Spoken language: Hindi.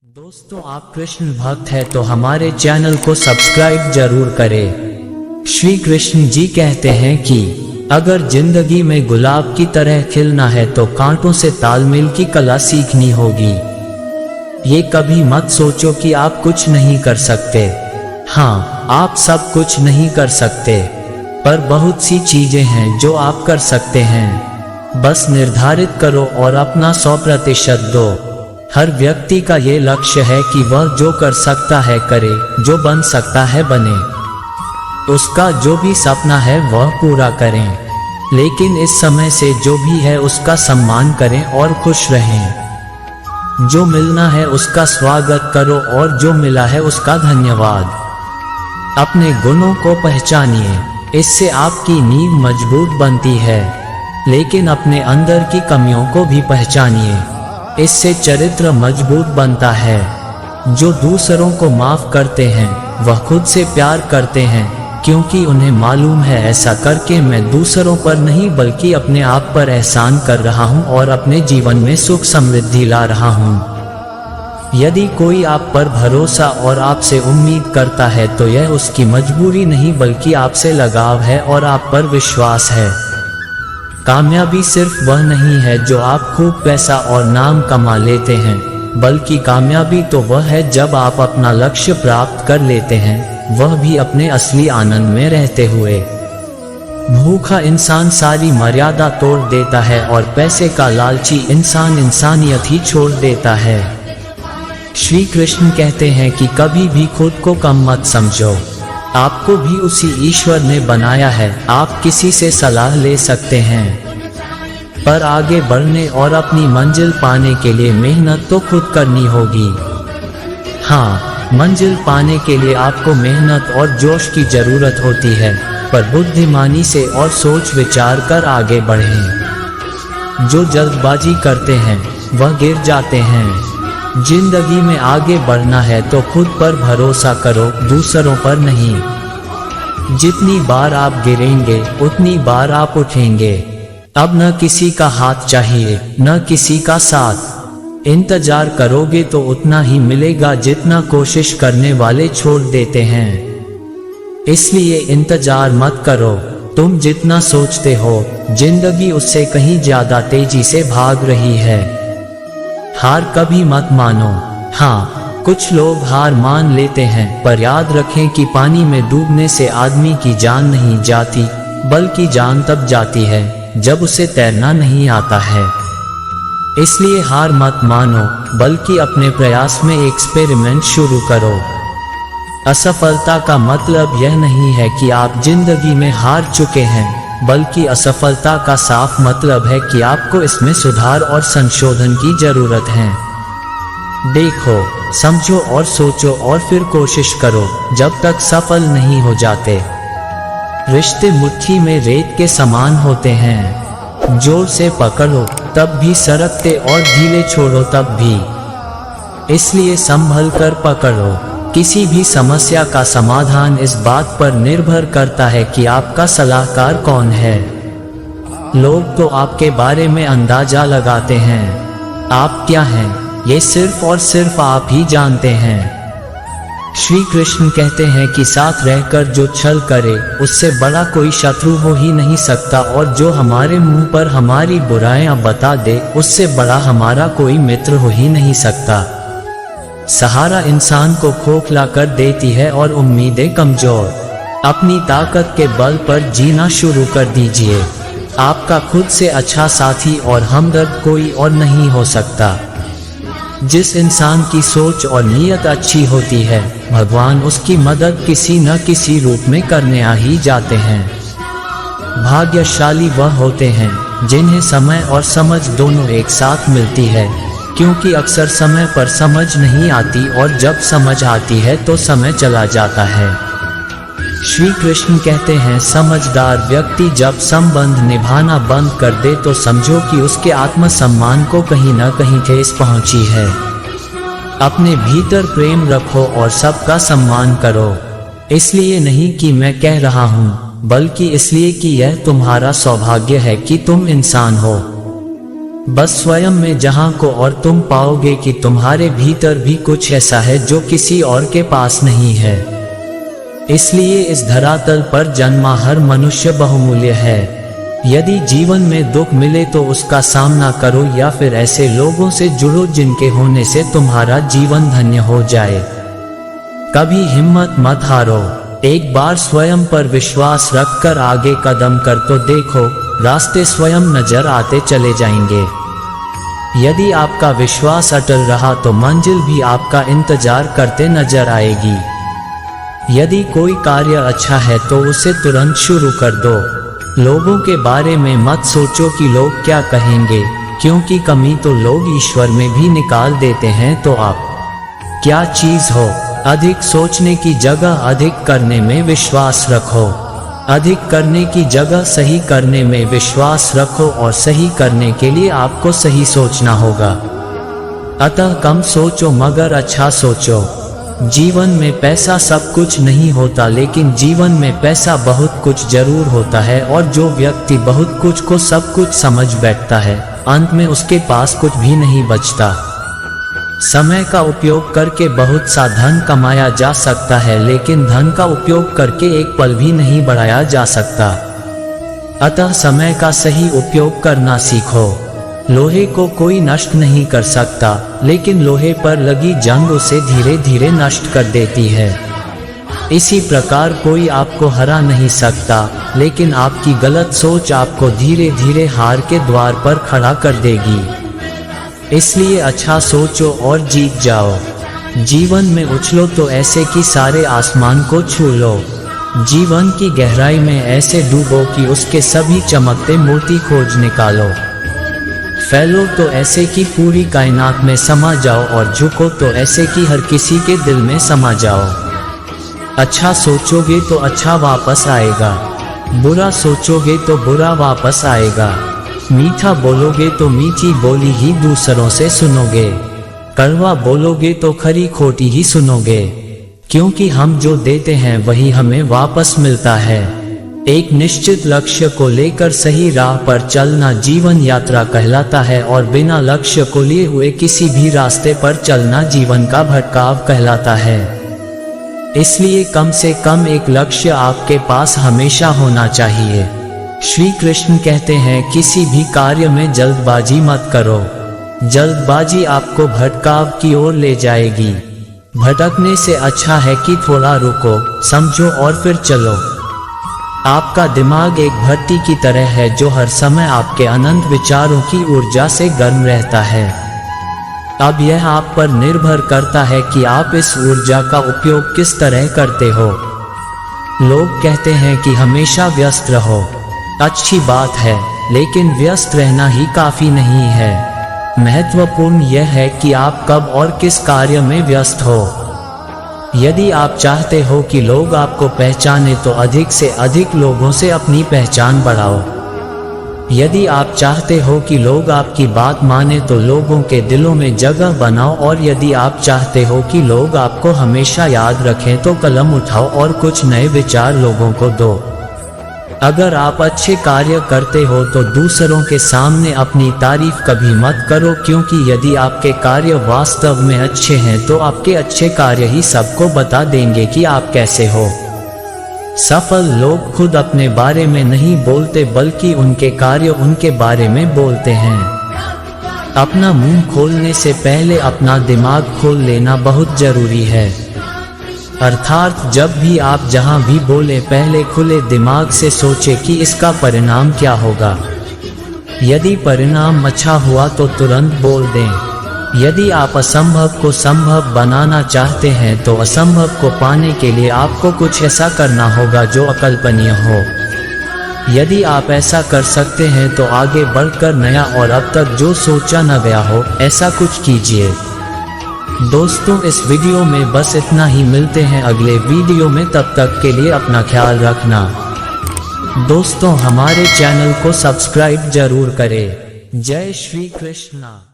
दोस्तों, आप कृष्ण भक्त हैं तो हमारे चैनल को सब्सक्राइब जरूर करें। श्री कृष्ण जी कहते हैं कि अगर जिंदगी में गुलाब की तरह खिलना है तो कांटों से तालमेल की कला सीखनी होगी। ये कभी मत सोचो कि आप कुछ नहीं कर सकते। हाँ, आप सब कुछ नहीं कर सकते, पर बहुत सी चीजें हैं जो आप कर सकते हैं। बस निर्धारित करो और अपना 100% दो। हर व्यक्ति का ये लक्ष्य है कि वह जो कर सकता है करे, जो बन सकता है बने, उसका जो भी सपना है वह पूरा करें। लेकिन इस समय से जो भी है उसका सम्मान करें और खुश रहें। जो मिलना है उसका स्वागत करो और जो मिला है उसका धन्यवाद। अपने गुणों को पहचानिए, इससे आपकी नींव मजबूत बनती है। लेकिन अपने अंदर की कमियों को भी पहचानिए, इससे चरित्र मजबूत बनता है। जो दूसरों को माफ करते हैं वह खुद से प्यार करते हैं, क्योंकि उन्हें मालूम है ऐसा करके मैं दूसरों पर नहीं बल्कि अपने आप पर एहसान कर रहा हूं और अपने जीवन में सुख समृद्धि ला रहा हूं। यदि कोई आप पर भरोसा और आपसे उम्मीद करता है तो यह उसकी मजबूरी नहीं बल्कि आपसे लगाव है और आप पर विश्वास है। कामयाबी सिर्फ वह नहीं है जो आप खूब पैसा और नाम कमा लेते हैं, बल्कि कामयाबी तो वह है जब आप अपना लक्ष्य प्राप्त कर लेते हैं, वह भी अपने असली आनंद में रहते हुए। भूखा इंसान सारी मर्यादा तोड़ देता है और पैसे का लालची इंसान इंसानियत ही छोड़ देता है। श्री कृष्ण कहते हैं कि कभी भी खुद को कम मत समझो। आपको भी उसी ईश्वर ने बनाया है। आप किसी से सलाह ले सकते हैं, पर आगे बढ़ने और अपनी मंजिल पाने के लिए मेहनत तो खुद करनी होगी। हाँ, मंजिल पाने के लिए आपको मेहनत और जोश की जरूरत होती है, पर बुद्धिमानी से और सोच विचार कर आगे बढ़ें। जो जल्दबाजी करते हैं वह गिर जाते हैं। जिंदगी में आगे बढ़ना है तो खुद पर भरोसा करो, दूसरों पर नहीं। जितनी बार आप गिरेंगे उतनी बार आप उठेंगे। अब न किसी का हाथ चाहिए न किसी का साथ। इंतजार करोगे तो उतना ही मिलेगा जितना कोशिश करने वाले छोड़ देते हैं। इसलिए इंतजार मत करो। तुम जितना सोचते हो जिंदगी उससे कहीं ज्यादा तेजी से भाग रही है। हार कभी मत मानो। हाँ, कुछ लोग हार मान लेते हैं, पर याद रखें कि पानी में डूबने से आदमी की जान नहीं जाती, बल्कि जान तब जाती है जब उसे तैरना नहीं आता है। इसलिए हार मत मानो, बल्कि अपने प्रयास में एक्सपेरिमेंट शुरू करो। असफलता का मतलब यह नहीं है कि आप जिंदगी में हार चुके हैं, बल्कि असफलता का साफ मतलब है कि आपको इसमें सुधार और संशोधन की जरूरत है। देखो, समझो और सोचो और फिर कोशिश करो जब तक सफल नहीं हो जाते। रिश्ते मुट्ठी में रेत के समान होते हैं। जोर से पकड़ो तब भी सरकते और ढीले छोड़ो तब भी। इसलिए संभल कर पकड़ो। किसी भी समस्या का समाधान इस बात पर निर्भर करता है कि आपका सलाहकार कौन है। लोग तो आपके बारे में अंदाजा लगाते हैं। आप क्या हैं ये सिर्फ और सिर्फ आप ही जानते हैं। श्री कृष्ण कहते हैं कि साथ रहकर जो छल करे उससे बड़ा कोई शत्रु हो ही नहीं सकता, और जो हमारे मुंह पर हमारी बुराइयां बता दे उससे बड़ा हमारा कोई मित्र हो ही नहीं सकता। सहारा इंसान को खोखला कर देती है और उम्मीदें कमजोर। अपनी ताकत के बल पर जीना शुरू कर दीजिए। आपका खुद से अच्छा साथी और हमदर्द कोई और नहीं हो सकता। जिस इंसान की सोच और नीयत अच्छी होती है, भगवान उसकी मदद किसी न किसी रूप में करने आ ही जाते हैं। भाग्यशाली वह होते हैं जिन्हें समय और समझ दोनों एक साथ मिलती है, क्योंकि अक्सर समय पर समझ नहीं आती और जब समझ आती है तो समय चला जाता है। श्री कृष्ण कहते हैं, समझदार व्यक्ति जब संबंध निभाना बंद कर दे तो समझो कि उसके आत्मसम्मान को कहीं न कहीं ठेस पहुंची है। अपने भीतर प्रेम रखो और सबका सम्मान करो। इसलिए नहीं कि मैं कह रहा हूं, बल्कि इसलिए कि यह तुम्हारा सौभाग्य है कि तुम इंसान हो। बस स्वयं में जहां को और तुम पाओगे कि तुम्हारे भीतर भी कुछ ऐसा है जो किसी और के पास नहीं है। इसलिए इस धरातल पर जन्मा हर मनुष्य बहुमूल्य है। यदि जीवन में दुख मिले तो उसका सामना करो या फिर ऐसे लोगों से जुड़ो जिनके होने से तुम्हारा जीवन धन्य हो जाए। कभी हिम्मत मत हारो, एक बार स्वयं पर विश्वास रखकर आगे कदम कर तो देखो, रास्ते स्वयं नजर आते चले जाएंगे। यदि आपका विश्वास अटल रहा तो मंजिल भी आपका इंतजार करते नजर आएगी। यदि कोई कार्य अच्छा है तो उसे तुरंत शुरू कर दो। लोगों के बारे में मत सोचो कि लोग क्या कहेंगे, क्योंकि कमी तो लोग ईश्वर में भी निकाल देते हैं। तो आप क्या चीज हो? अधिक सोचने की जगह अधिक करने में विश्वास रखो। अधिक करने की जगह सही करने में विश्वास रखो और सही करने के लिए आपको सही सोचना होगा। अतः कम सोचो मगर अच्छा सोचो। जीवन में पैसा सब कुछ नहीं होता, लेकिन जीवन में पैसा बहुत कुछ जरूर होता है। और जो व्यक्ति बहुत कुछ को सब कुछ समझ बैठता है, अंत में उसके पास कुछ भी नहीं बचता। समय का उपयोग करके बहुत सा धन कमाया जा सकता है, लेकिन धन का उपयोग करके एक पल भी नहीं बढ़ाया जा सकता। अतः समय का सही उपयोग करना सीखो। लोहे को कोई नष्ट नहीं कर सकता, लेकिन लोहे पर लगी जंग उसे धीरे धीरे नष्ट कर देती है। इसी प्रकार कोई आपको हरा नहीं सकता, लेकिन आपकी गलत सोच आपको धीरे धीरे हार के द्वार पर खड़ा कर देगी। इसलिए अच्छा सोचो और जीत जाओ। जीवन में उछलो तो ऐसे कि सारे आसमान को छू लो। जीवन की गहराई में ऐसे डूबो कि उसके सभी चमकते मोती खोज निकालो। फैलो तो ऐसे कि पूरी कायनात में समा जाओ, और झुको तो ऐसे कि हर किसी के दिल में समा जाओ। अच्छा सोचोगे तो अच्छा वापस आएगा, बुरा सोचोगे तो बुरा वापस आएगा। मीठा बोलोगे तो मीठी बोली ही दूसरों से सुनोगे, कड़वा बोलोगे तो खरी खोटी ही सुनोगे। क्योंकि हम जो देते हैं वही हमें वापस मिलता है। एक निश्चित लक्ष्य को लेकर सही राह पर चलना जीवन यात्रा कहलाता है, और बिना लक्ष्य को लिए हुए किसी भी रास्ते पर चलना जीवन का भटकाव कहलाता है। इसलिए कम से कम एक लक्ष्य आपके पास हमेशा होना चाहिए। श्री कृष्ण कहते हैं, किसी भी कार्य में जल्दबाजी मत करो। जल्दबाजी आपको भटकाव की ओर ले जाएगी। भटकने से अच्छा है कि थोड़ा रुको, समझो और फिर चलो। आपका दिमाग एक भट्टी की तरह है जो हर समय आपके अनंत विचारों की ऊर्जा से गर्म रहता है। अब यह आप पर निर्भर करता है कि आप इस ऊर्जा का उपयोग किस तरह करते हो। लोग कहते हैं कि हमेशा व्यस्त रहो। अच्छी बात है, लेकिन व्यस्त रहना ही काफी नहीं है। महत्वपूर्ण यह है कि आप कब और किस कार्य में व्यस्त हो। यदि आप चाहते हो कि लोग आपको पहचाने तो अधिक से अधिक लोगों से अपनी पहचान बढ़ाओ। यदि आप चाहते हो कि लोग आपकी बात माने तो लोगों के दिलों में जगह बनाओ। और यदि आप चाहते हो कि लोग आपको हमेशा याद रखें तो कलम उठाओ और कुछ नए विचार लोगों को दो। अगर आप अच्छे कार्य करते हो तो दूसरों के सामने अपनी तारीफ कभी मत करो, क्योंकि यदि आपके कार्य वास्तव में अच्छे हैं तो आपके अच्छे कार्य ही सबको बता देंगे कि आप कैसे हो। सफल लोग खुद अपने बारे में नहीं बोलते, बल्कि उनके कार्य उनके बारे में बोलते हैं। अपना मुंह खोलने से पहले अपना दिमाग खोल लेना बहुत जरूरी है। अर्थात जब भी आप जहां भी बोले पहले खुले दिमाग से सोचे कि इसका परिणाम क्या होगा। यदि परिणाम अच्छा हुआ तो तुरंत बोल दें। यदि आप असंभव को संभव बनाना चाहते हैं तो असंभव को पाने के लिए आपको कुछ ऐसा करना होगा जो अकल्पनीय हो। यदि आप ऐसा कर सकते हैं तो आगे बढ़कर नया और अब तक जो सोचा न गया हो ऐसा कुछ कीजिए। दोस्तों, इस वीडियो में बस इतना ही। मिलते हैं अगले वीडियो में, तब तक के लिए अपना ख्याल रखना। दोस्तों, हमारे चैनल को सब्सक्राइब जरूर करें। जय श्री कृष्ण।